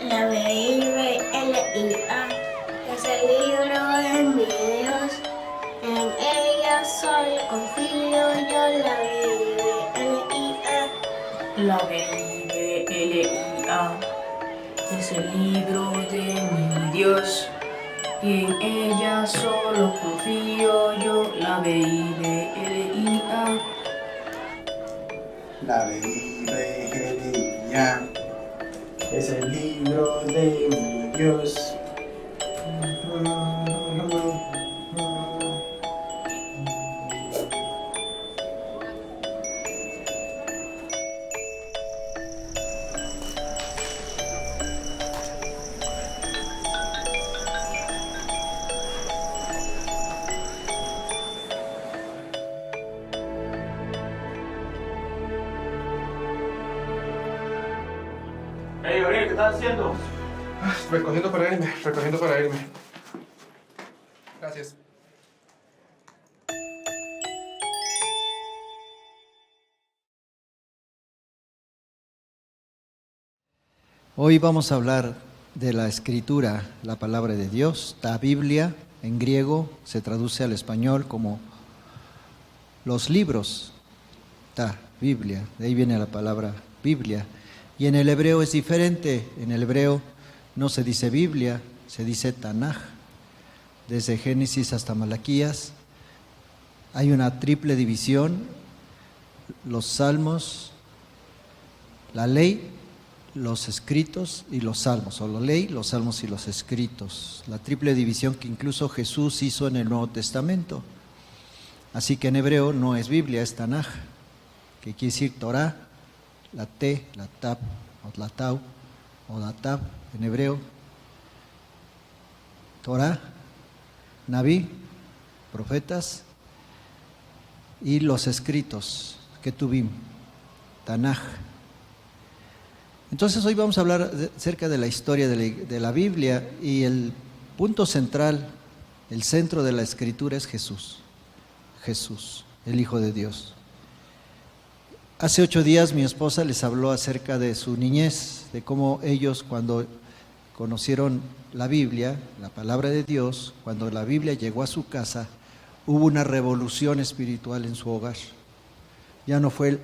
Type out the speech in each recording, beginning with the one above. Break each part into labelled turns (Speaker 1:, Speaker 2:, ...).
Speaker 1: La Biblia es el libro de mi Dios, en ella solo confío yo.
Speaker 2: La Biblia es el libro de mi Dios, y en ella solo confío yo. La Biblia.
Speaker 3: La Biblia es el libro de mi Dios.
Speaker 4: Hey, Gabriel, ¿qué estás haciendo?
Speaker 3: Recogiendo para irme. Gracias.
Speaker 5: Hoy vamos a hablar de la escritura, la palabra de Dios. La Biblia en griego se traduce al español como los libros. Ta, Biblia, de ahí viene la palabra Biblia. Y en el hebreo es diferente. En el hebreo no se dice Biblia, se dice Tanaj. Desde Génesis hasta Malaquías hay una triple división: los salmos, la ley, los escritos y los salmos, o la ley, los salmos y los escritos. La triple división que incluso Jesús hizo en el Nuevo Testamento. Así que en hebreo no es Biblia, es Tanaj, que quiere decir Torah, la T, la Tab, o la Tau, o la Tab en hebreo. Torah, Naví, profetas, y los escritos, Ketubim, Tanaj. Entonces hoy vamos a hablar acerca de la historia de la Biblia, y el punto central, el centro de la escritura es Jesús. Jesús, el Hijo de Dios. Hace 8 días mi esposa les habló acerca de su niñez, de cómo ellos cuando conocieron la Biblia, la palabra de Dios, cuando la Biblia llegó a su casa, hubo una revolución espiritual en su hogar. Ya no fue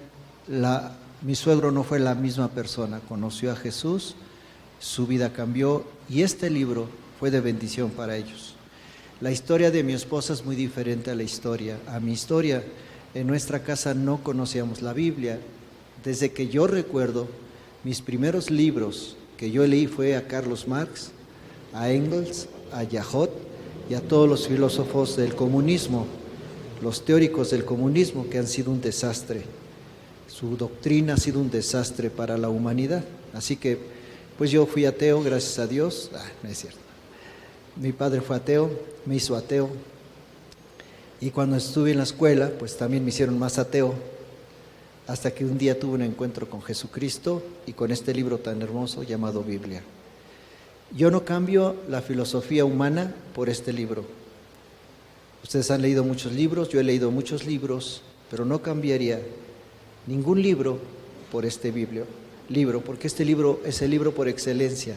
Speaker 5: mi suegro no fue la misma persona, conoció a Jesús, su vida cambió, y este libro fue de bendición para ellos. La historia de mi esposa es muy diferente a mi historia. En nuestra casa no conocíamos la Biblia. Desde que yo recuerdo, mis primeros libros que yo leí fue a Carlos Marx, a Engels, a Jahot y a todos los filósofos del comunismo, los teóricos del comunismo, que han sido un desastre. Su doctrina ha sido un desastre para la humanidad. Así que, pues yo fui ateo, gracias a Dios. No es cierto. Mi padre fue ateo, me hizo ateo. Y cuando estuve en la escuela, pues también me hicieron más ateo. Hasta que un día tuve un encuentro con Jesucristo y con este libro tan hermoso llamado Biblia. Yo no cambio la filosofía humana por este libro. Ustedes han leído muchos libros, yo he leído muchos libros, pero no cambiaría ningún libro por este libro, porque este libro es el libro por excelencia,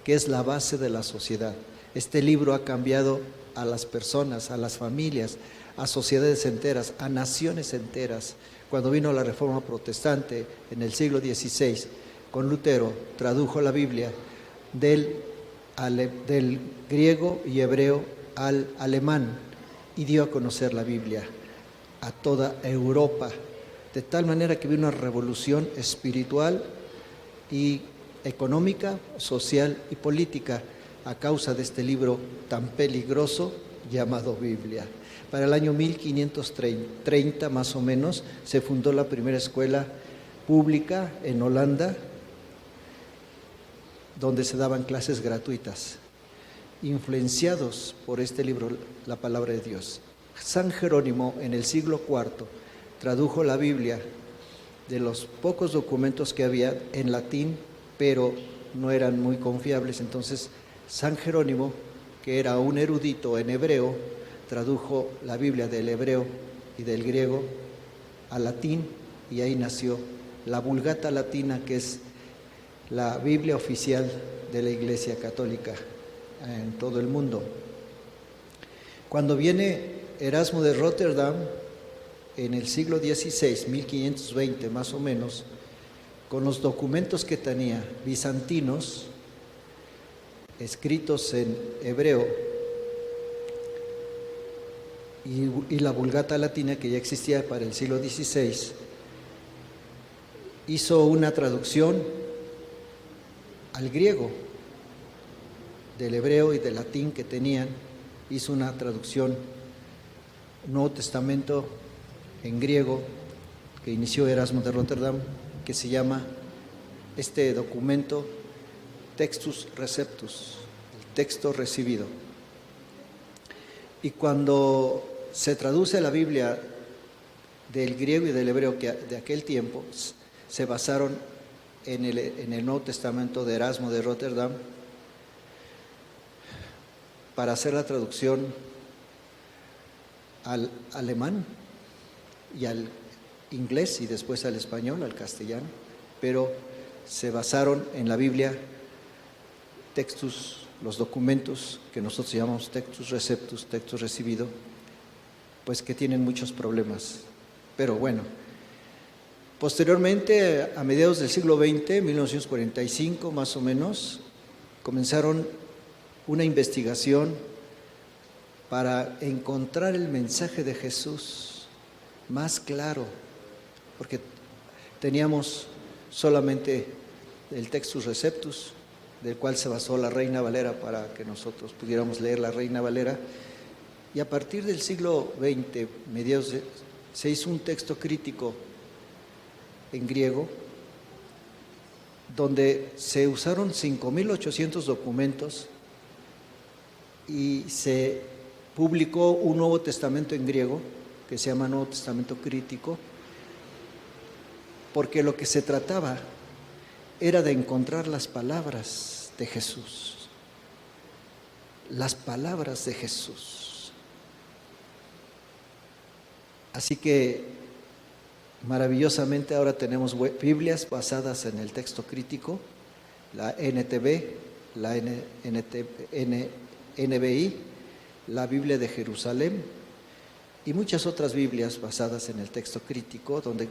Speaker 5: que es la base de la sociedad. Este libro ha cambiado a las personas, a las familias, a sociedades enteras, a naciones enteras. Cuando vino la Reforma Protestante en el siglo XVI, con Lutero, tradujo la Biblia del griego y hebreo al alemán y dio a conocer la Biblia a toda Europa, de tal manera que vino una revolución espiritual y económica, social y política a causa de este libro tan peligroso llamado Biblia. Para el año 1530 más o menos se fundó la primera escuela pública en Holanda, donde se daban clases gratuitas, influenciados por este libro, la palabra de Dios. San Jerónimo en el siglo IV tradujo la Biblia, de los pocos documentos que había en latín, pero no eran muy confiables. Entonces San Jerónimo, que era un erudito en hebreo, tradujo la Biblia del hebreo y del griego al latín, y ahí nació la Vulgata Latina, que es la Biblia oficial de la Iglesia Católica en todo el mundo. Cuando viene Erasmo de Rotterdam, en el siglo XVI, 1520 más o menos, con los documentos que tenía bizantinos, escritos en hebreo, y la Vulgata Latina, que ya existía para el siglo XVI, hizo una traducción al griego del hebreo y del latín que tenían, hizo una traducción, Nuevo Testamento en griego, que inició Erasmo de Rotterdam, que se llama este documento Textus Receptus, el texto recibido. Y cuando se traduce la Biblia del griego y del hebreo que de aquel tiempo, se basaron en el Nuevo Testamento de Erasmo de Rotterdam para hacer la traducción al alemán y al inglés y después al español, al castellano, pero se basaron en la Biblia, textus, los documentos que nosotros llamamos textus receptus, texto recibido, pues que tienen muchos problemas. Pero bueno, posteriormente, a mediados del siglo XX, 1945 más o menos, comenzaron una investigación para encontrar el mensaje de Jesús más claro, porque teníamos solamente el Textus Receptus, del cual se basó la Reina Valera para que nosotros pudiéramos leer la Reina Valera, y a partir del siglo XX, se hizo un texto crítico en griego, donde se usaron 5.800 documentos y se publicó un Nuevo Testamento en griego, que se llama Nuevo Testamento Crítico, porque lo que se trataba era de encontrar las palabras de Jesús, las palabras de Jesús. Así que maravillosamente ahora tenemos Biblias basadas en el texto crítico, la NTV, la NBI, la Biblia de Jerusalén y muchas otras Biblias basadas en el texto crítico, donde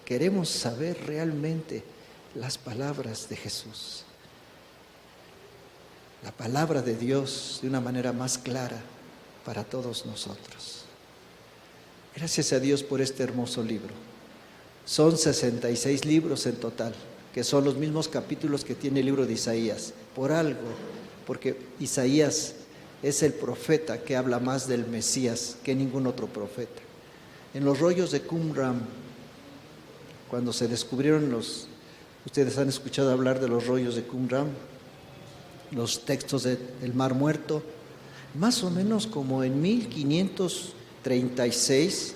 Speaker 5: queremos saber realmente las palabras de Jesús, la palabra de Dios de una manera más clara para todos nosotros. Gracias a Dios por este hermoso libro. Son 66 libros en total, que son los mismos capítulos que tiene el libro de Isaías, por algo, porque Isaías es el profeta que habla más del Mesías que ningún otro profeta. En los rollos de Qumran, cuando se descubrieron ustedes han escuchado hablar de los rollos de Qumran, los textos del Mar Muerto, más o menos como en 1946,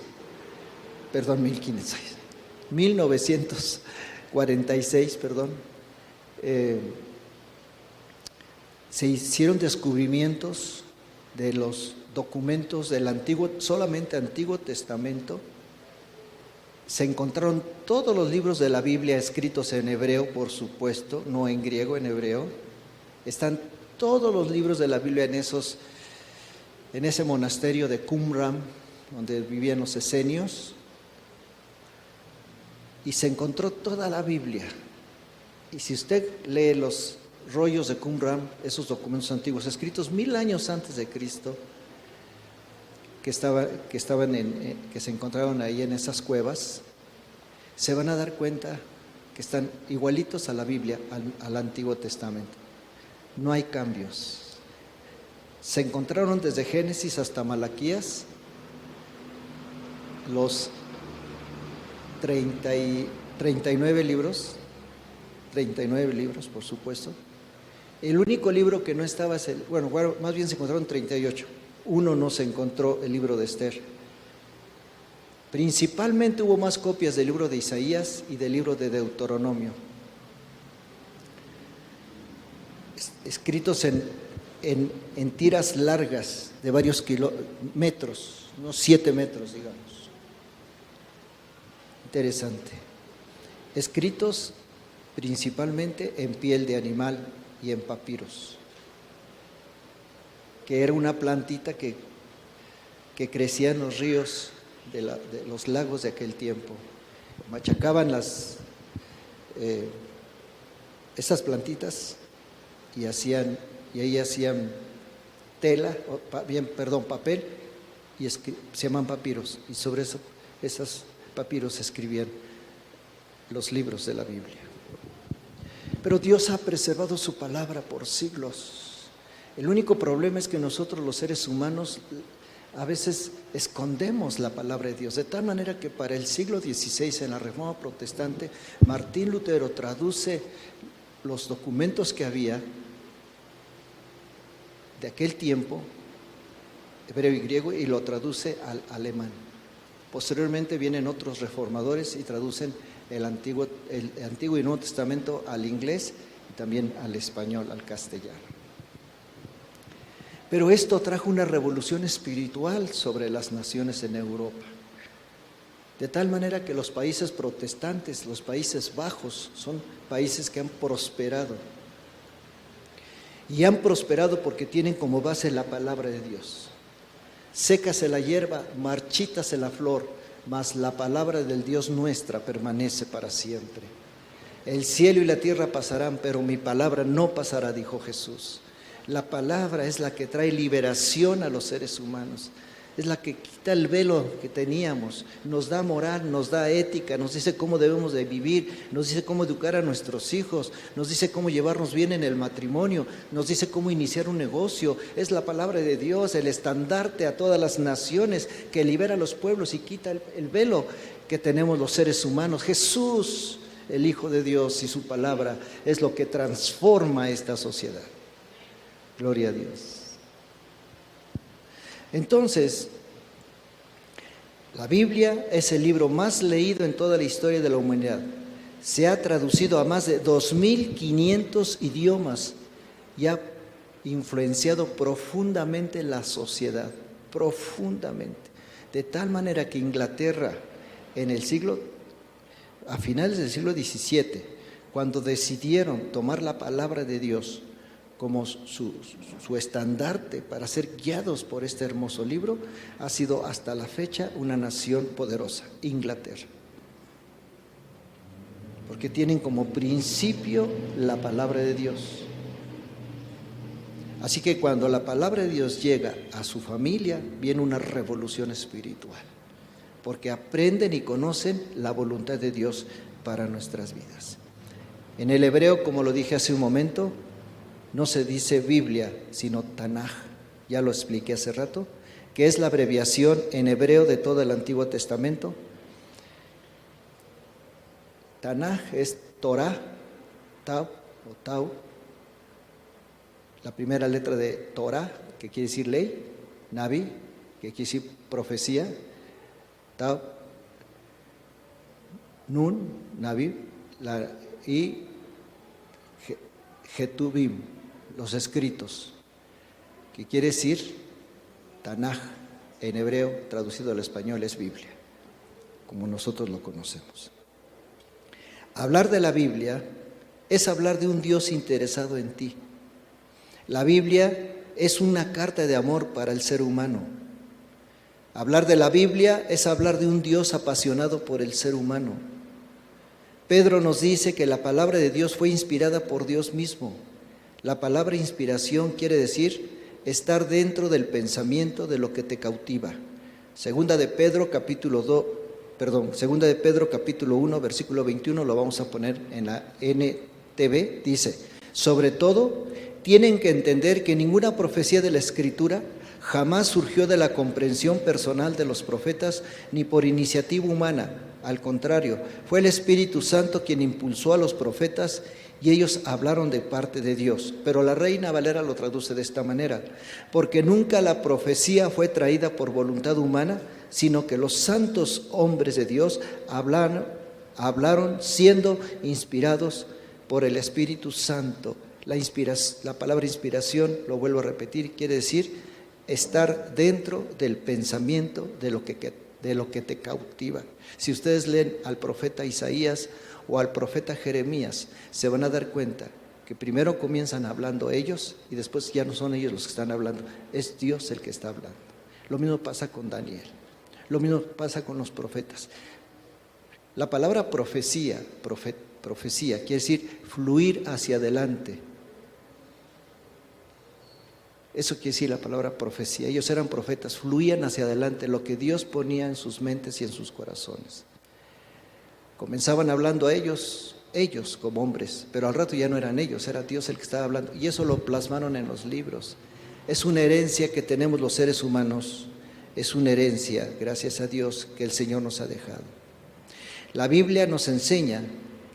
Speaker 5: se hicieron descubrimientos de los documentos del solamente Antiguo Testamento. Se encontraron todos los libros de la Biblia escritos en hebreo, por supuesto, no en griego, en hebreo. Están todos los libros de la Biblia en ese monasterio de Qumran, donde vivían los esenios, y se encontró toda la Biblia. Y si usted lee los rollos de Qumran, esos documentos antiguos, escritos 1000 años antes de Cristo, que se encontraron ahí en esas cuevas, se van a dar cuenta que están igualitos a la Biblia, al Antiguo Testamento. No hay cambios. Se encontraron desde Génesis hasta Malaquías los 39 libros, por supuesto. El único libro que no estaba es más bien se encontraron 38. Uno no se encontró, el libro de Esther. Principalmente hubo más copias del libro de Isaías y del libro de Deuteronomio, escritos en tiras largas de varios metros, unos 7 metros, digamos. Interesante. Escritos principalmente en piel de animal y en papiros, que era una plantita que crecía en los ríos de los lagos de aquel tiempo. Machacaban esas plantitas y ahí hacían tela, papel, y se llaman papiros, y sobre esos papiros se escribían los libros de la Biblia. Pero Dios ha preservado su palabra por siglos. El único problema es que nosotros los seres humanos a veces escondemos la palabra de Dios, de tal manera que para el siglo XVI, en la Reforma Protestante, Martín Lutero traduce los documentos que había de aquel tiempo, hebreo y griego, y lo traduce al alemán. Posteriormente vienen otros reformadores y traducen el Antiguo y Nuevo Testamento al inglés y también al español, al castellano. Pero esto trajo una revolución espiritual sobre las naciones en Europa, de tal manera que los países protestantes, los Países Bajos, son países que han prosperado. Y han prosperado porque tienen como base la palabra de Dios. Sécase la hierba, marchítase la flor, mas la palabra del Dios nuestra permanece para siempre. El cielo y la tierra pasarán, pero mi palabra no pasará, dijo Jesús. La palabra es la que trae liberación a los seres humanos, es la que quita el velo que teníamos, nos da moral, nos da ética, nos dice cómo debemos de vivir, nos dice cómo educar a nuestros hijos, nos dice cómo llevarnos bien en el matrimonio, nos dice cómo iniciar un negocio. Es la palabra de Dios, el estandarte a todas las naciones que libera a los pueblos y quita el velo que tenemos los seres humanos. Jesús, el Hijo de Dios, y su palabra es lo que transforma esta sociedad. Gloria a Dios. Entonces, la Biblia es el libro más leído en toda la historia de la humanidad. Se ha traducido a más de 2.500 idiomas y ha influenciado profundamente la sociedad, profundamente. De tal manera que Inglaterra, a finales del siglo XVII, cuando decidieron tomar la palabra de Dios como su estandarte para ser guiados por este hermoso libro, ha sido hasta la fecha una nación poderosa, Inglaterra. Porque tienen como principio la palabra de Dios. Así que cuando la palabra de Dios llega a su familia, viene una revolución espiritual, porque aprenden y conocen la voluntad de Dios para nuestras vidas. En el hebreo, como lo dije hace un momento, no se dice Biblia, sino Tanaj. Ya lo expliqué hace rato, que es la abreviación en hebreo de todo el Antiguo Testamento. Tanaj es Torah, Tau, la primera letra de Torah, que quiere decir ley, Nabi, que quiere decir profecía, Tau, Nun, Nabi, y Ketubim, los escritos, que quiere decir Tanaj, en hebreo, traducido al español, es Biblia, como nosotros lo conocemos. Hablar de la Biblia es hablar de un Dios interesado en ti. La Biblia es una carta de amor para el ser humano. Hablar de la Biblia es hablar de un Dios apasionado por el ser humano. Pedro nos dice que la palabra de Dios fue inspirada por Dios mismo. La palabra inspiración quiere decir estar dentro del pensamiento de lo que te cautiva. Segunda de Pedro capítulo 1, versículo 21, lo vamos a poner en la NTV, dice: sobre todo, tienen que entender que ninguna profecía de la Escritura jamás surgió de la comprensión personal de los profetas ni por iniciativa humana. Al contrario, fue el Espíritu Santo quien impulsó a los profetas y ellos hablaron de parte de Dios. Pero la Reina Valera lo traduce de esta manera: porque nunca la profecía fue traída por voluntad humana, sino que los santos hombres de Dios hablaron siendo inspirados por el Espíritu Santo. La palabra inspiración, lo vuelvo a repetir, quiere decir estar dentro del pensamiento de lo que de lo que te cautiva. Si ustedes leen al profeta Isaías o al profeta Jeremías, se van a dar cuenta que primero comienzan hablando ellos y después ya no son ellos los que están hablando, es Dios el que está hablando. Lo mismo pasa con Daniel, lo mismo pasa con los profetas. La palabra profecía quiere decir fluir hacia adelante. Eso quiere decir la palabra profecía. Ellos eran profetas, fluían hacia adelante lo que Dios ponía en sus mentes y en sus corazones. Comenzaban hablando a ellos como hombres, pero al rato ya no eran ellos, era Dios el que estaba hablando. Y eso lo plasmaron en los libros. Es una herencia que tenemos los seres humanos, es una herencia, gracias a Dios, que el Señor nos ha dejado. La Biblia nos enseña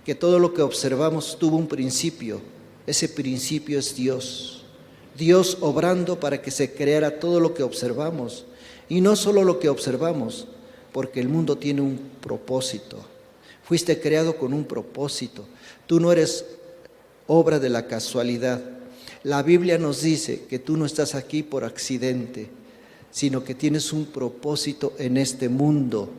Speaker 5: que todo lo que observamos tuvo un principio. Ese principio es Dios. Dios obrando para que se creara todo lo que observamos. Y no solo lo que observamos, porque el mundo tiene un propósito. Fuiste creado con un propósito. Tú no eres obra de la casualidad. La Biblia nos dice que tú no estás aquí por accidente, sino que tienes un propósito en este mundo.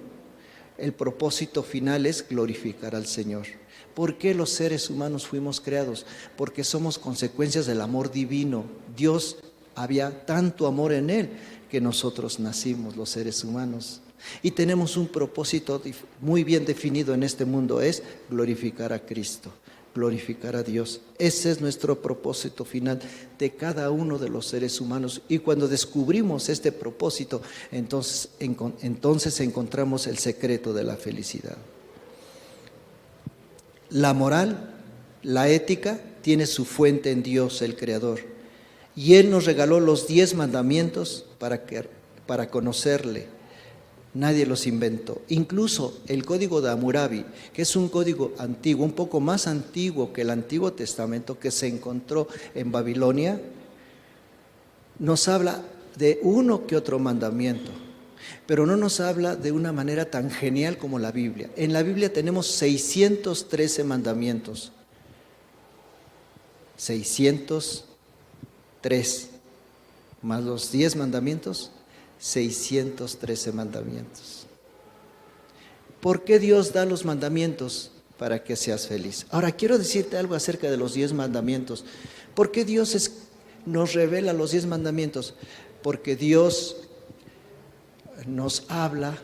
Speaker 5: El propósito final es glorificar al Señor. ¿Por qué los seres humanos fuimos creados? Porque somos consecuencias del amor divino. Dios, había tanto amor en Él que nosotros nacimos, los seres humanos. Y tenemos un propósito muy bien definido en este mundo, es glorificar a Cristo, glorificar a Dios. Ese es nuestro propósito final de cada uno de los seres humanos. Y cuando descubrimos este propósito, entonces encontramos el secreto de la felicidad. La moral, la ética, tiene su fuente en Dios, el Creador. Y Él nos regaló los 10 mandamientos para conocerle. Nadie los inventó. Incluso el Código de Hammurabi, que es un código antiguo, un poco más antiguo que el Antiguo Testamento, que se encontró en Babilonia, nos habla de uno que otro mandamiento, pero no nos habla de una manera tan genial como la Biblia. En la Biblia tenemos 613 mandamientos. 603 más los 10 mandamientos, 613 mandamientos. ¿Por qué Dios da los mandamientos? Para que seas feliz. Ahora quiero decirte algo acerca de los 10 mandamientos. ¿Por qué Dios nos revela los 10 mandamientos? Porque Dios nos habla,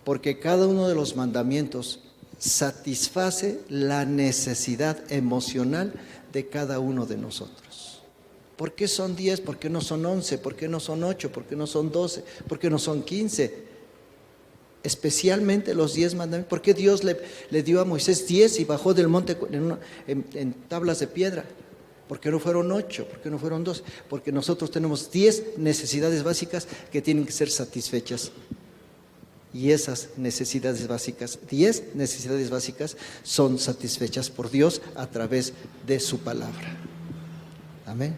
Speaker 5: porque cada uno de los mandamientos satisface la necesidad emocional de cada uno de nosotros. ¿Por qué son 10? ¿Por qué no son 11? ¿Por qué no son 8? ¿Por qué no son 12? ¿Por qué no son 15? Especialmente los 10 mandamientos. ¿Por qué Dios le dio a Moisés 10 y bajó del monte en tablas de piedra? ¿Por qué no fueron 8? ¿Por qué no fueron 12? Porque nosotros tenemos 10 necesidades básicas que tienen que ser satisfechas. Y esas necesidades básicas, 10 necesidades básicas, son satisfechas por Dios a través de su palabra. Amén.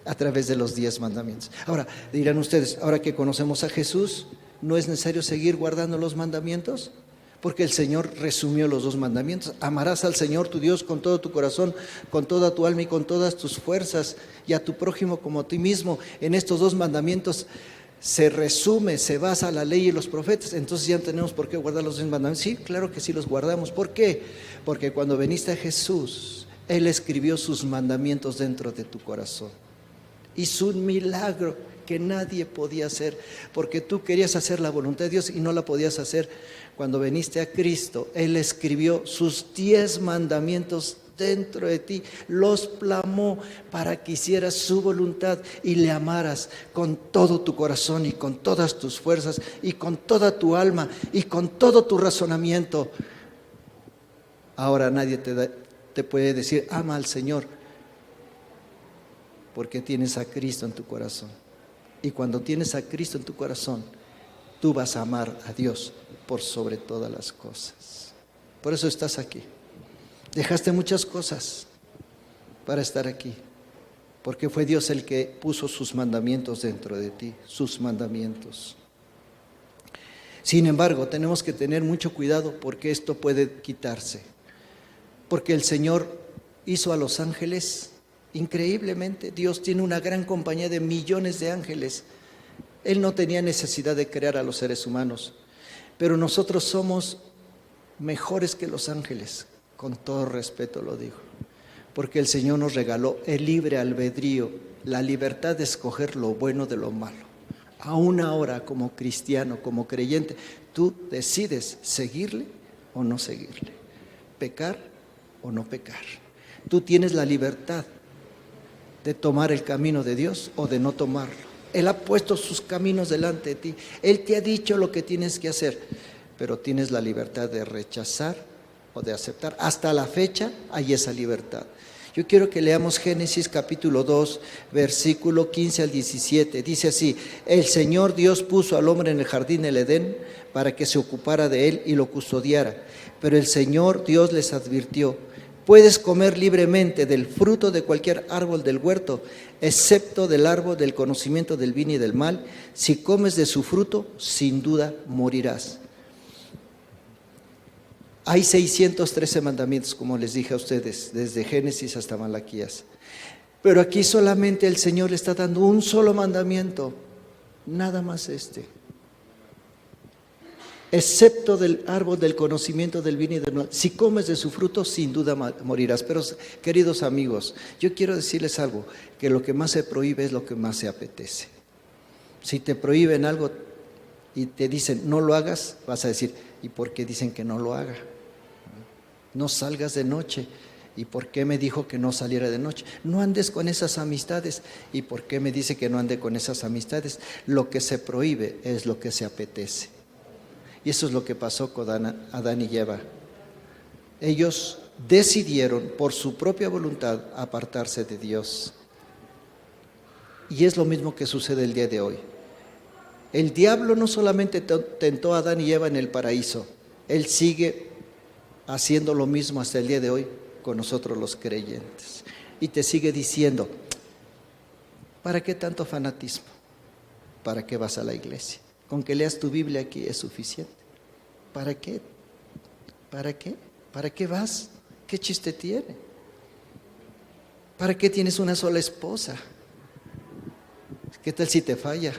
Speaker 5: A través de los 10 mandamientos. Ahora, dirán ustedes, ahora que conocemos a Jesús, ¿no es necesario seguir guardando los mandamientos? Porque el Señor resumió los 2 mandamientos. Amarás al Señor tu Dios con todo tu corazón, con toda tu alma y con todas tus fuerzas, y a tu prójimo como a ti mismo. En estos 2 mandamientos se resume, se basa la ley y los profetas. Entonces ya no tenemos por qué guardar los 10 mandamientos. Sí, claro que sí los guardamos. ¿Por qué? Porque cuando veniste a Jesús, Él escribió sus mandamientos dentro de tu corazón. Hizo un milagro que nadie podía hacer, porque tú querías hacer la voluntad de Dios y no la podías hacer. Cuando viniste a Cristo, Él escribió sus 10 mandamientos dentro de ti, los plasmó para que hicieras su voluntad y le amaras con todo tu corazón y con todas tus fuerzas y con toda tu alma y con todo tu razonamiento. Ahora nadie te puede decir, ama al Señor, porque tienes a Cristo en tu corazón. Y cuando tienes a Cristo en tu corazón, tú vas a amar a Dios por sobre todas las cosas. Por eso estás aquí. Dejaste muchas cosas para estar aquí, porque fue Dios el que puso sus mandamientos dentro de ti, sus mandamientos. Sin embargo, tenemos que tener mucho cuidado porque esto puede quitarse. Porque el Señor hizo a los ángeles increíblemente. Dios tiene una gran compañía de millones de ángeles. Él no tenía necesidad de crear a los seres humanos, pero nosotros somos mejores que los ángeles, con todo respeto lo digo, porque el Señor nos regaló el libre albedrío, la libertad de escoger lo bueno de lo malo. Aún ahora, como cristiano, como creyente, tú decides seguirle o no seguirle, pecar o no pecar. Tú tienes la libertad de tomar el camino de Dios o de no tomarlo. Él ha puesto sus caminos delante de ti. Él te ha dicho lo que tienes que hacer, pero tienes la libertad de rechazar o de aceptar. Hasta la fecha hay esa libertad. Yo quiero que leamos Génesis capítulo 2, versículo 15 al 17. Dice así: el Señor Dios puso al hombre en el jardín del Edén para que se ocupara de él y lo custodiara. Pero el Señor Dios les advirtió: puedes comer libremente del fruto de cualquier árbol del huerto, excepto del árbol del conocimiento del bien y del mal. Si comes de su fruto, sin duda morirás. Hay 613 mandamientos, como les dije a ustedes, desde Génesis hasta Malaquías. Pero aquí solamente el Señor le está dando un solo mandamiento, nada más este. Excepto del árbol del conocimiento del bien y del mal. Si comes de su fruto, sin duda morirás. Pero, queridos amigos, yo quiero decirles algo, que lo que más se prohíbe es lo que más se apetece. Si te prohíben algo y te dicen no lo hagas, vas a decir, ¿y por qué dicen que no lo haga? No salgas de noche. ¿Y por qué me dijo que no saliera de noche? No andes con esas amistades. ¿Y por qué me dice que no ande con esas amistades? Lo que se prohíbe es lo que se apetece. Y eso es lo que pasó con Adán y Eva. Ellos decidieron por su propia voluntad apartarse de Dios. Y es lo mismo que sucede el día de hoy. El diablo no solamente tentó a Adán y Eva en el paraíso, él sigue haciendo lo mismo hasta el día de hoy con nosotros los creyentes. Y te sigue diciendo, ¿para qué tanto fanatismo? ¿Para qué vas a la iglesia? Con que leas tu Biblia aquí es suficiente. ¿Para qué? ¿Para qué? ¿Para qué vas? ¿Qué chiste tiene? ¿Para qué tienes una sola esposa? ¿Qué tal si te falla?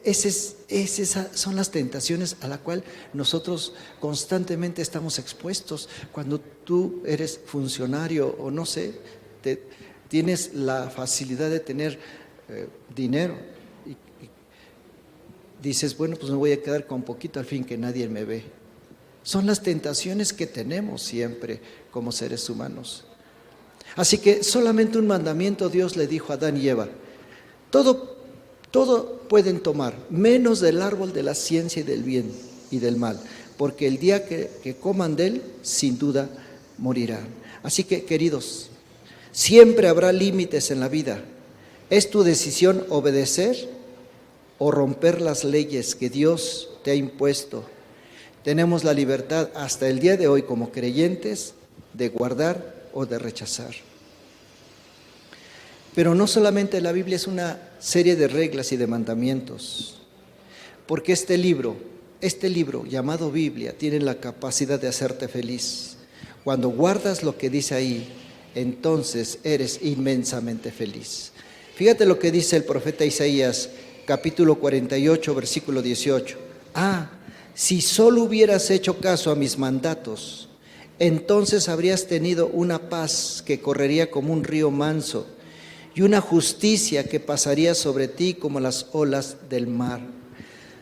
Speaker 5: Esas son las tentaciones a la cual nosotros constantemente estamos expuestos. Cuando tú eres funcionario o no sé, tienes la facilidad de tener dinero y dices, bueno, pues me voy a quedar con poquito al fin que nadie me ve. Son las tentaciones que tenemos siempre como seres humanos. Así que solamente un mandamiento Dios le dijo a Adán y Eva: todo pueden tomar, menos del árbol de la ciencia y del bien y del mal, porque el día que coman de él, sin duda morirán. Así que, queridos, siempre habrá límites en la vida. Es tu decisión obedecer o romper las leyes que Dios te ha impuesto. Tenemos la libertad hasta el día de hoy como creyentes de guardar o de rechazar. Pero no solamente la Biblia es una serie de reglas y de mandamientos, porque este libro llamado Biblia tiene la capacidad de hacerte feliz. Cuando guardas lo que dice ahí, entonces eres inmensamente feliz. Fíjate lo que dice el profeta Isaías, capítulo 48, versículo 18. Si solo hubieras hecho caso a mis mandatos, entonces habrías tenido una paz que correría como un río manso y una justicia que pasaría sobre ti como las olas del mar.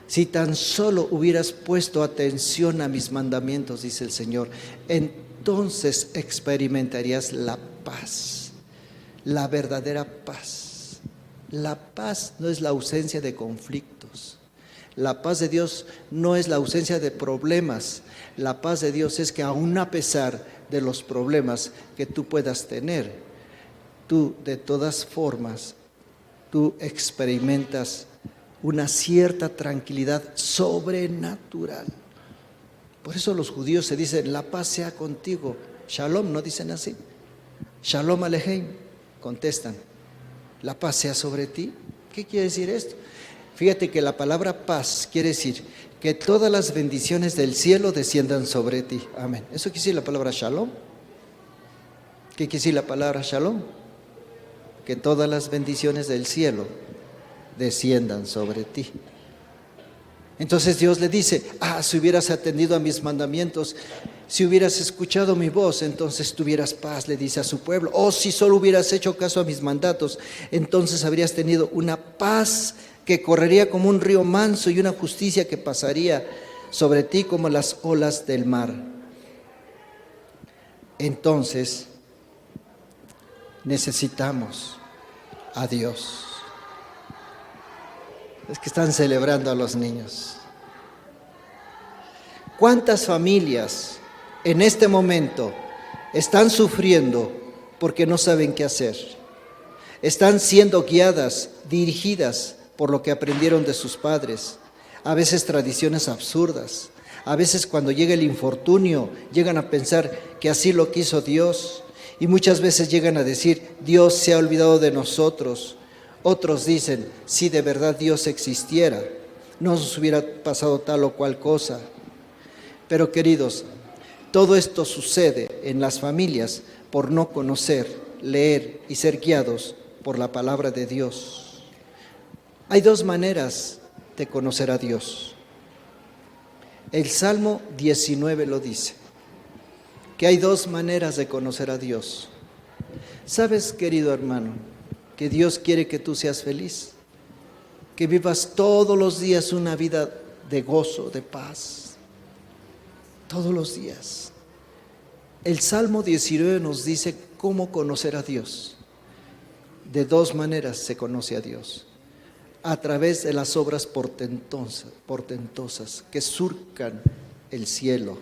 Speaker 5: Si tan solo hubieras puesto atención a mis mandamientos, dice el Señor, entonces experimentarías la paz, la verdadera paz. La paz no es la ausencia de conflictos. La paz de Dios no es la ausencia de problemas. La paz de Dios es que aun a pesar de los problemas que tú puedas tener, tú de todas formas, tú experimentas una cierta tranquilidad sobrenatural. Por eso los judíos se dicen, la paz sea contigo. Shalom, ¿no dicen así? Shalom Alejem, contestan. La paz sea sobre ti. ¿Qué quiere decir esto? Fíjate que la palabra paz quiere decir que todas las bendiciones del cielo desciendan sobre ti. Amén. ¿Eso quiere decir la palabra shalom? ¿Qué quiere decir la palabra shalom? que todas las bendiciones del cielo desciendan sobre ti. Entonces Dios le dice, si hubieras atendido a mis mandamientos, si hubieras escuchado mi voz, entonces tuvieras paz, le dice a su pueblo. Si solo hubieras hecho caso a mis mandatos, entonces habrías tenido una paz que correría como un río manso y una justicia que pasaría sobre ti como las olas del mar. Entonces, necesitamos a Dios. Es que están celebrando a los niños. ¿Cuántas familias en este momento están sufriendo porque no saben qué hacer? Están siendo guiadas, dirigidas por lo que aprendieron de sus padres, a veces tradiciones absurdas, a veces cuando llega el infortunio llegan a pensar que así lo quiso Dios, y muchas veces llegan a decir, Dios se ha olvidado de nosotros. Otros dicen, si de verdad Dios existiera, no nos hubiera pasado tal o cual cosa. Pero queridos, todo esto sucede en las familias por no conocer, leer y ser guiados por la palabra de Dios. Hay dos maneras de conocer a Dios. El Salmo 19 lo dice, que hay dos maneras de conocer a Dios. ¿Sabes, querido hermano, que Dios quiere que tú seas feliz? Que vivas todos los días una vida de gozo, de paz. Todos los días. El Salmo 19 nos dice cómo conocer a Dios. De dos maneras se conoce a Dios. A través de las obras portentosas que surcan el cielo.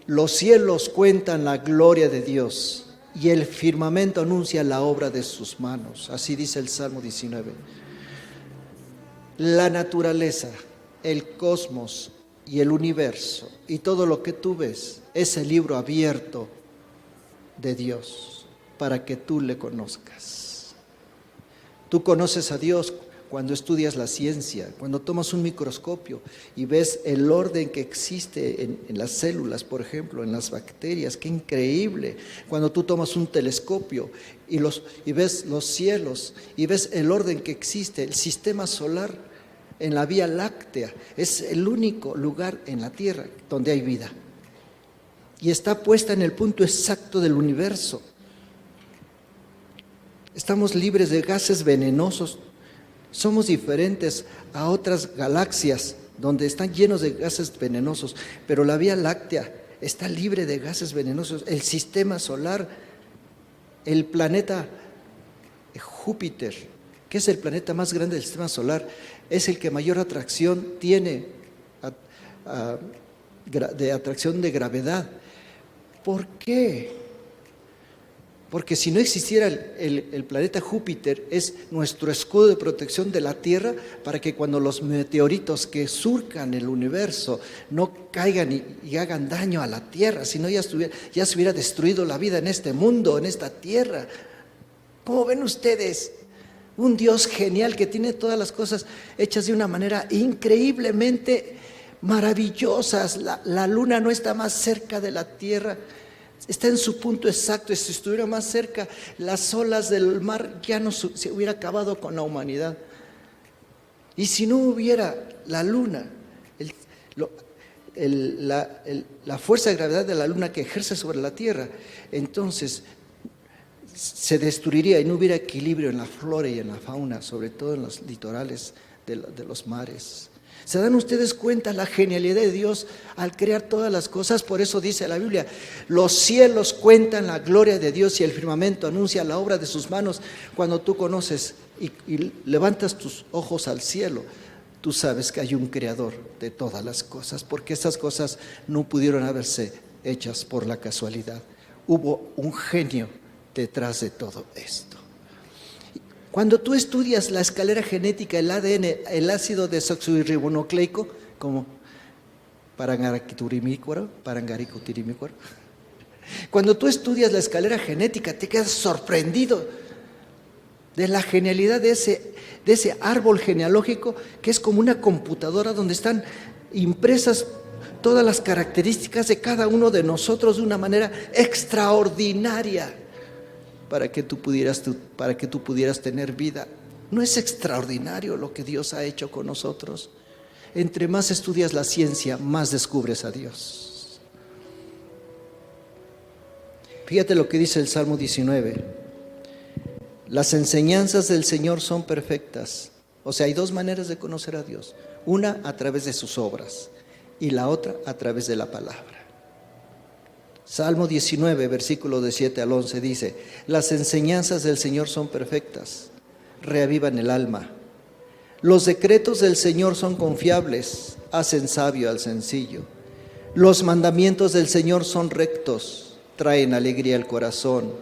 Speaker 5: Los cielos cuentan la gloria de Dios y el firmamento anuncia la obra de sus manos. Así dice el Salmo 19. La naturaleza, el cosmos y el universo y todo lo que tú ves es el libro abierto de Dios para que tú le conozcas. Tú conoces a Dios cuando estudias la ciencia, cuando tomas un microscopio y ves el orden que existe en las células, por ejemplo, en las bacterias. ¡Qué increíble! Cuando tú tomas un telescopio y ves los cielos y ves el orden que existe, el sistema solar en la Vía Láctea. Es el único lugar en la Tierra donde hay vida. Y está puesta en el punto exacto del universo. Estamos libres de gases venenosos. Somos diferentes a otras galaxias donde están llenos de gases venenosos, pero la Vía Láctea está libre de gases venenosos. El sistema solar, el planeta Júpiter, que es el planeta más grande del sistema solar, es el que mayor atracción tiene, de atracción de gravedad. ¿Por qué? Porque si no existiera el planeta Júpiter, es nuestro escudo de protección de la Tierra para que cuando los meteoritos que surcan el universo no caigan y hagan daño a la Tierra, si no ya se hubiera destruido la vida en este mundo, en esta Tierra. ¿Cómo ven ustedes? Un Dios genial que tiene todas las cosas hechas de una manera increíblemente maravillosas. La luna no está más cerca de la Tierra, está en su punto exacto. Y si estuviera más cerca, las olas del mar ya no se hubiera acabado con la humanidad. Y si no hubiera la luna, la fuerza de gravedad de la luna que ejerce sobre la Tierra, entonces se destruiría y no hubiera equilibrio en la flora y en la fauna, sobre todo en los litorales de los mares. ¿Se dan ustedes cuenta la genialidad de Dios al crear todas las cosas? Por eso dice la Biblia, los cielos cuentan la gloria de Dios y el firmamento anuncia la obra de sus manos. Cuando tú conoces y levantas tus ojos al cielo, tú sabes que hay un creador de todas las cosas, porque esas cosas no pudieron haberse hechas por la casualidad. Hubo un genio detrás de todo esto. Cuando tú estudias la escalera genética, el ADN, el ácido desoxirribonucleico, como parangaricutirimícuaro, cuando tú estudias la escalera genética, te quedas sorprendido de la genialidad de ese árbol genealógico que es como una computadora donde están impresas todas las características de cada uno de nosotros de una manera extraordinaria. para que tú pudieras tener vida. ¿No es extraordinario lo que Dios ha hecho con nosotros? Entre más estudias la ciencia, más descubres a Dios. Fíjate lo que dice el Salmo 19. Las enseñanzas del Señor son perfectas. O sea, hay dos maneras de conocer a Dios. Una a través de sus obras y la otra a través de la palabra. Salmo 19, versículos de 7 al 11 dice: las enseñanzas del Señor son perfectas, reavivan el alma. Los decretos del Señor son confiables, hacen sabio al sencillo. Los mandamientos del Señor son rectos, traen alegría al corazón.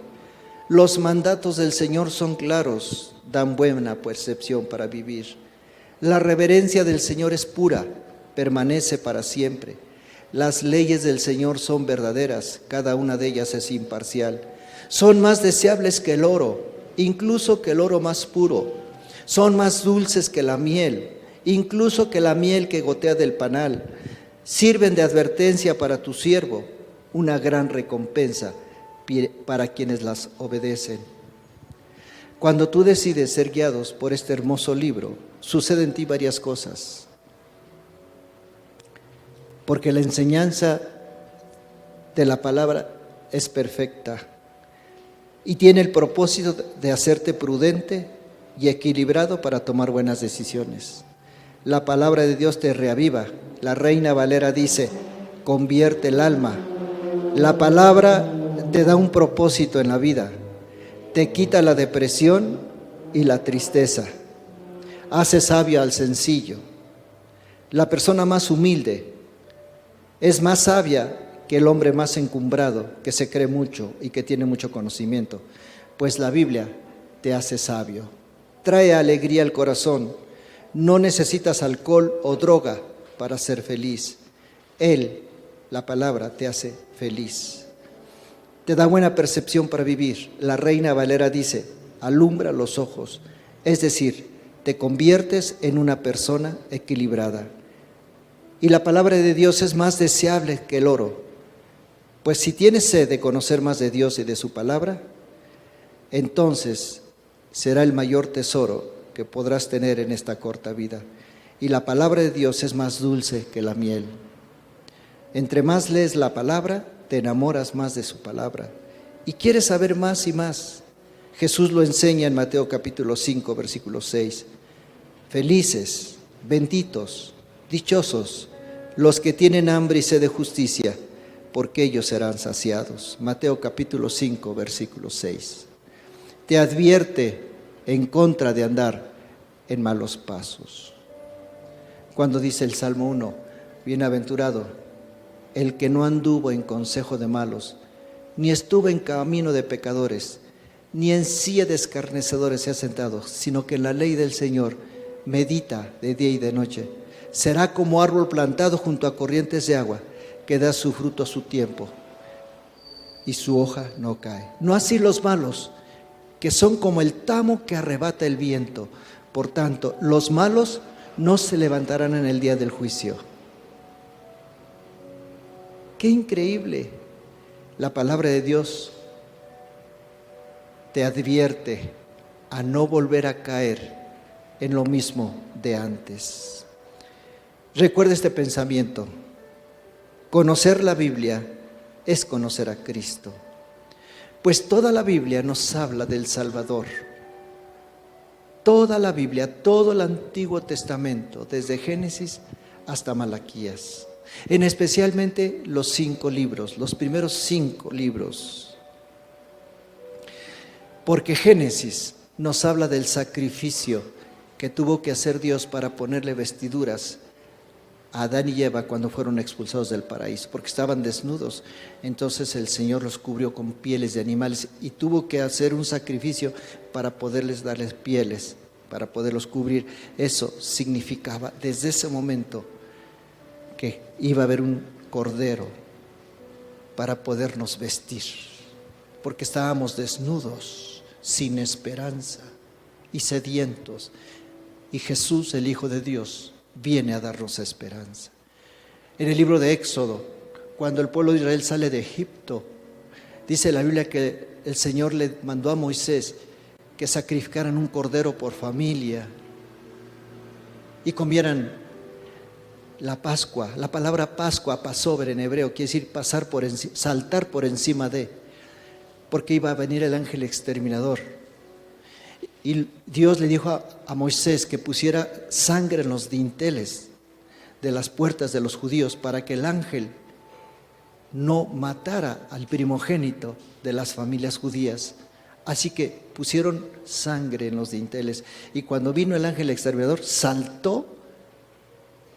Speaker 5: Los mandatos del Señor son claros, dan buena percepción para vivir. La reverencia del Señor es pura, permanece para siempre. Las leyes del Señor son verdaderas, cada una de ellas es imparcial. Son más deseables que el oro, incluso que el oro más puro. Son más dulces que la miel, incluso que la miel que gotea del panal. Sirven de advertencia para tu siervo, una gran recompensa para quienes las obedecen. Cuando tú decides ser guiados por este hermoso libro, suceden en ti varias cosas. Porque la enseñanza de la palabra es perfecta y tiene el propósito de hacerte prudente y equilibrado para tomar buenas decisiones. La palabra de Dios te reaviva. La Reina Valera dice: convierte el alma. La palabra te da un propósito en la vida, te quita la depresión y la tristeza, hace sabio al sencillo. La persona más humilde es más sabia que el hombre más encumbrado, que se cree mucho y que tiene mucho conocimiento, pues la Biblia te hace sabio, trae alegría al corazón. No necesitas alcohol o droga para ser feliz. Él, la palabra, te hace feliz. Te da buena percepción para vivir. La Reina Valera dice: alumbra los ojos, es decir, te conviertes en una persona equilibrada. Y la palabra de Dios es más deseable que el oro, pues si tienes sed de conocer más de Dios y de su palabra, entonces será el mayor tesoro que podrás tener en esta corta vida. Y la palabra de Dios es más dulce que la miel. Entre más lees la palabra, te enamoras más de su palabra y quieres saber más y más. Jesús lo enseña en Mateo capítulo 5, versículo 6. Felices, benditos, dichosos los que tienen hambre y sed de justicia, porque ellos serán saciados. Mateo capítulo 5, versículo 6. Te advierte en contra de andar en malos pasos. Cuando dice el Salmo 1, bienaventurado el que no anduvo en consejo de malos, ni estuvo en camino de pecadores, ni en silla de escarnecedores se ha sentado, sino que en la ley del Señor medita de día y de noche. Será como árbol plantado junto a corrientes de agua, que da su fruto a su tiempo, y su hoja no cae. No así los malos, que son como el tamo que arrebata el viento. Por tanto, los malos no se levantarán en el día del juicio. ¡Qué increíble! La palabra de Dios te advierte a no volver a caer en lo mismo de antes. Recuerda este pensamiento: conocer la Biblia es conocer a Cristo, pues toda la Biblia nos habla del Salvador. Toda la Biblia, todo el Antiguo Testamento, desde Génesis hasta Malaquías, en especialmente los 5 libros, los primeros 5 libros. Porque Génesis nos habla del sacrificio que tuvo que hacer Dios para ponerle vestiduras a Adán y Eva cuando fueron expulsados del paraíso, porque estaban desnudos. Entonces el Señor los cubrió con pieles de animales y tuvo que hacer un sacrificio para poderles darles pieles, para poderlos cubrir. Eso significaba desde ese momento que iba a haber un cordero para podernos vestir, porque estábamos desnudos, sin esperanza y sedientos. Y Jesús, el Hijo de Dios, viene a darnos esperanza. En el libro de Éxodo, cuando el pueblo de Israel sale de Egipto, Dice la Biblia que el Señor le mandó a Moisés que sacrificaran un cordero por familia y comieran la Pascua. La palabra Pascua, Passover en hebreo, quiere decir pasar por saltar por encima de, porque iba a venir el ángel exterminador. Y Dios le dijo a Moisés que pusiera sangre en los dinteles de las puertas de los judíos para que el ángel no matara al primogénito de las familias judías. Así que pusieron sangre en los dinteles. Y cuando vino el ángel exterminador, saltó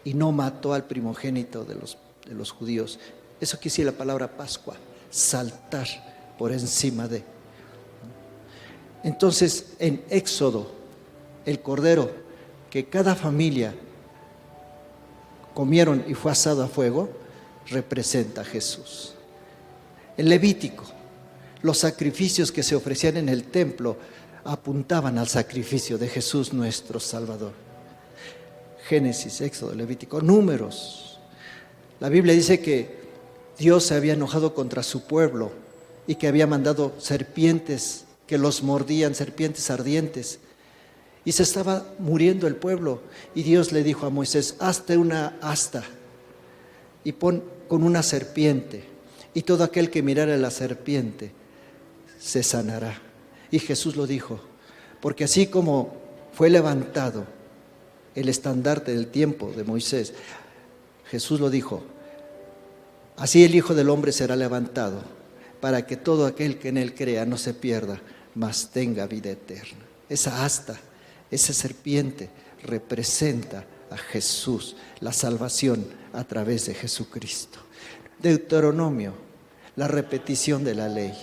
Speaker 5: y no mató al primogénito de los judíos. Eso quiere decir la palabra Pascua, saltar por encima de. Entonces, en Éxodo, el cordero que cada familia comieron y fue asado a fuego, representa a Jesús. En Levítico, los sacrificios que se ofrecían en el templo apuntaban al sacrificio de Jesús nuestro Salvador. Génesis, Éxodo, Levítico, Números. La Biblia dice que Dios se había enojado contra su pueblo y que había mandado serpientes que los mordían, serpientes ardientes. Y se estaba muriendo el pueblo. Y Dios le dijo a Moisés, hazte una asta y pon con una serpiente. Y todo aquel que mirara a la serpiente se sanará. Y Jesús lo dijo, porque así como fue levantado el estandarte del tiempo de Moisés, Jesús lo dijo, así el Hijo del Hombre será levantado, para que todo aquel que en él crea no se pierda, mas tenga vida eterna. Esa asta, esa serpiente representa a Jesús, la salvación a través de Jesucristo. Deuteronomio, la repetición de la ley.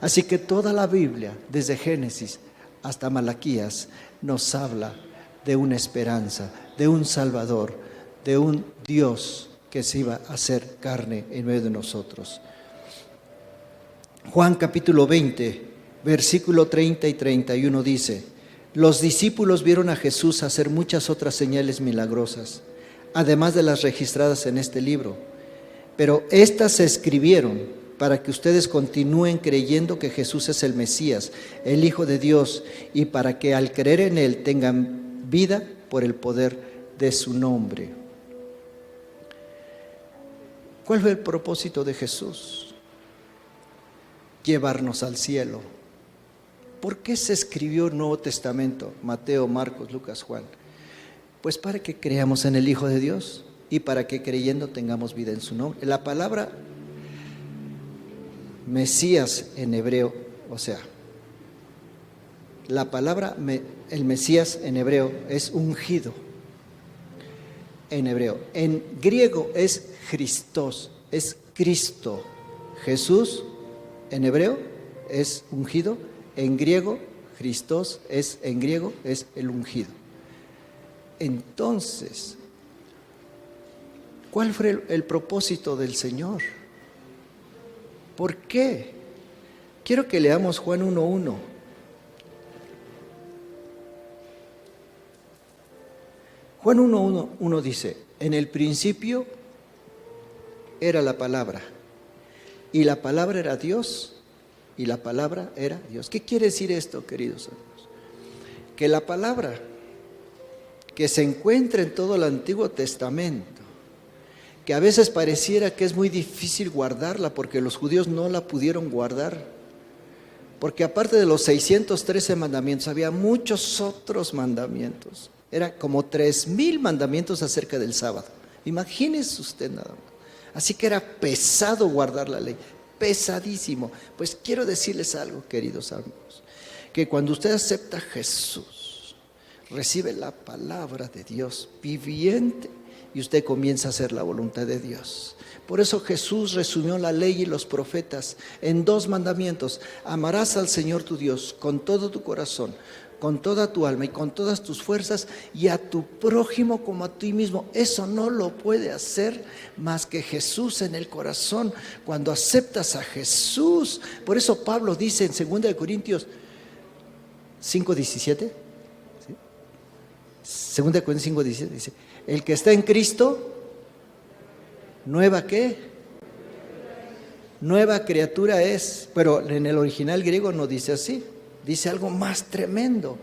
Speaker 5: Así que toda la Biblia, desde Génesis hasta Malaquías, nos habla de una esperanza, de un Salvador, de un Dios que se iba a hacer carne en medio de nosotros. Juan capítulo 20, versículo 30 y 31 dice: los discípulos vieron a Jesús hacer muchas otras señales milagrosas, además de las registradas en este libro. Pero estas se escribieron para que ustedes continúen creyendo que Jesús es el Mesías, el Hijo de Dios, y para que al creer en Él tengan vida por el poder de su nombre. ¿Cuál fue el propósito de Jesús? Llevarnos al cielo. ¿Por qué se escribió el Nuevo Testamento? Mateo, Marcos, Lucas, Juan. Pues para que creamos en el Hijo de Dios y para que creyendo tengamos vida en su nombre. La palabra Mesías en hebreo, o sea, la palabra el Mesías en hebreo es ungido. En hebreo. En griego es Christos, es Cristo. Jesús en hebreo es ungido. En griego, Christos en griego es el ungido. Entonces, ¿cuál fue el propósito del Señor? ¿Por qué? Quiero que leamos Juan 1:1. Juan 1:1 dice: en el principio era la palabra, y la palabra era Dios, y la palabra era Dios. ¿Qué quiere decir esto, queridos amigos? Que la palabra que se encuentra en todo el Antiguo Testamento, que a veces pareciera que es muy difícil guardarla porque los judíos no la pudieron guardar, porque aparte de los 613 mandamientos había muchos otros mandamientos. Era como 3,000 mandamientos acerca del sábado. Imagínese usted nada más. Así que era pesado guardar la ley, pesadísimo. Pues quiero decirles algo, queridos amigos, que cuando usted acepta a Jesús, recibe la palabra de Dios viviente y usted comienza a hacer la voluntad de Dios. Por eso Jesús resumió la ley y los profetas en 2 mandamientos: amarás al Señor tu Dios con todo tu corazón, con toda tu alma y con todas tus fuerzas, y a tu prójimo como a ti mismo. Eso no lo puede hacer más que Jesús en el corazón, cuando aceptas a Jesús. Por eso Pablo dice en 2 Corintios 5:17, ¿sí? 2 Corintios 5:17 dice: el que está en Cristo, ¿nueva qué? Nueva criatura es, pero en el original griego no dice así, dice algo más tremendo.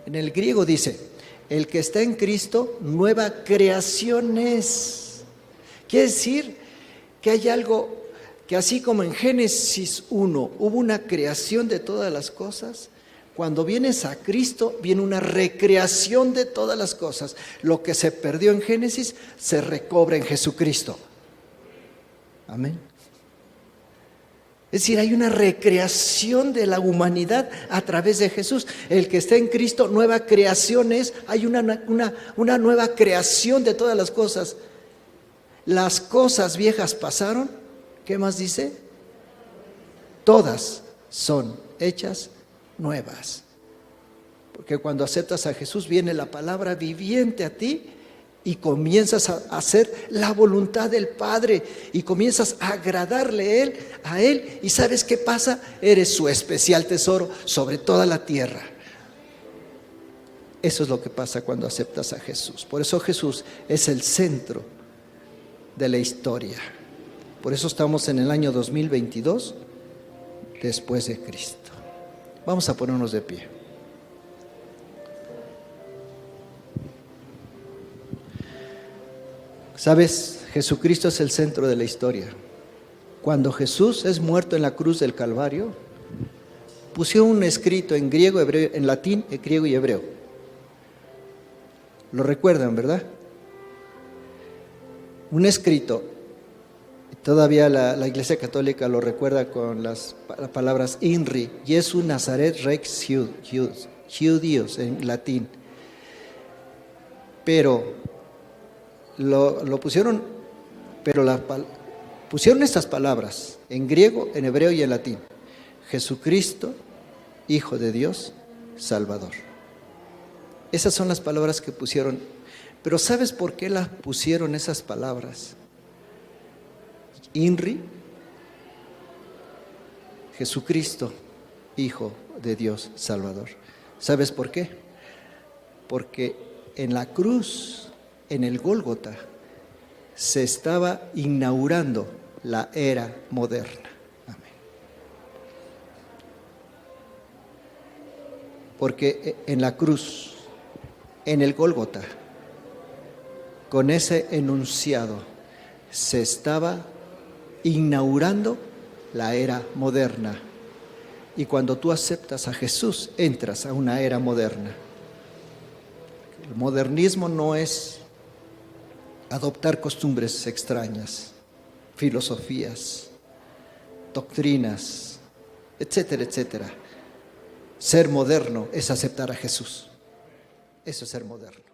Speaker 5: En el griego dice, el que está en Cristo, nueva creación es. Quiere decir que hay algo que así como en Génesis 1 hubo una creación de todas las cosas, cuando vienes a Cristo viene una recreación de todas las cosas. Lo que se perdió en Génesis se recobra en Jesucristo. Amén. Es decir, hay una recreación de la humanidad a través de Jesús. El que está en Cristo, nueva creación es. Hay una nueva creación de todas las cosas. Las cosas viejas pasaron. ¿Qué más dice? Todas son hechas nuevas. Porque cuando aceptas a Jesús viene la palabra viviente a ti y comienzas a hacer la voluntad del Padre y comienzas a agradarle a Él, y ¿sabes qué pasa? Eres su especial tesoro sobre toda la tierra. Eso es lo que pasa cuando aceptas a Jesús. Por eso Jesús es el centro de la historia. Por eso estamos en el año 2022 después de Cristo. Vamos a ponernos de pie. ¿Sabes? Jesucristo es el centro de la historia. Cuando Jesús es muerto en la cruz del Calvario, pusieron un escrito en griego, hebreo, en latín, griego y hebreo. Lo recuerdan, ¿verdad? Un escrito. Todavía la Iglesia Católica lo recuerda con las palabras INRI, Jesu Nazaret Rex Judíos en latín. Pero lo pusieron, pusieron estas palabras en griego, en hebreo y en latín. Jesucristo, Hijo de Dios, Salvador. Esas son las palabras que pusieron. Pero ¿sabes por qué las pusieron esas palabras? INRI, Jesucristo, Hijo de Dios, Salvador. ¿Sabes por qué? Porque en la cruz, en el Gólgota, se estaba inaugurando la era moderna. Amén. Porque en la cruz, en el Gólgota, con ese enunciado, se estaba inaugurando la era moderna. Y cuando tú aceptas a Jesús, entras a una era moderna. El modernismo no es adoptar costumbres extrañas, filosofías, doctrinas, etcétera, etcétera. Ser moderno es aceptar a Jesús. Eso es ser moderno.